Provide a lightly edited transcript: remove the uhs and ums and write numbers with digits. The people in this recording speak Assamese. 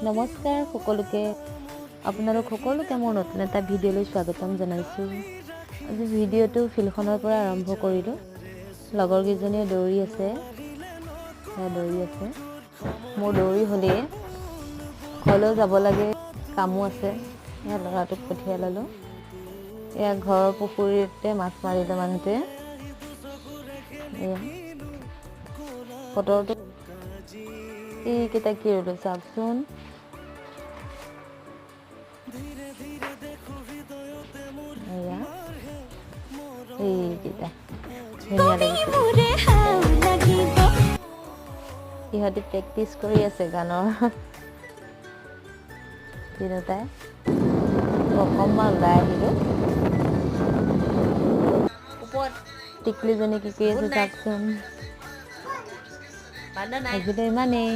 নমস্কাৰ সকলোকে আপোনালোক সকলোকে মোৰ নতুন এটা ভিডিঅ'লৈ স্বাগতম জনাইছোঁ। আজি ভিডিঅ'টো ফিল্ডখনৰ পৰা আৰম্ভ কৰিলোঁ। লগৰ কেইজনীয়ে দৌৰি আছে, মোৰ দৌৰি হ'লেই ঘৰলৈ যাব লাগে, কামো আছে। ল'ৰাটোক পঠিয়াই ল'লোঁ। এয়া ঘৰৰ পুখুৰীতে মাছ মাৰিলে মানুহটোৱে। বতৰটো এইকেইটা কি ৰ'দ চাওকচোন। এয়া এইকেইটা ধুনীয়া লাগিছে। সিহঁতি প্ৰেক্টিচ কৰি আছে গানৰ তিনিওটাই। অকণমান ওলাই আহিলোঁ। টিকলিজনী কি কৰি আছে চাওকচোন। আজিলৈ ইমানেই।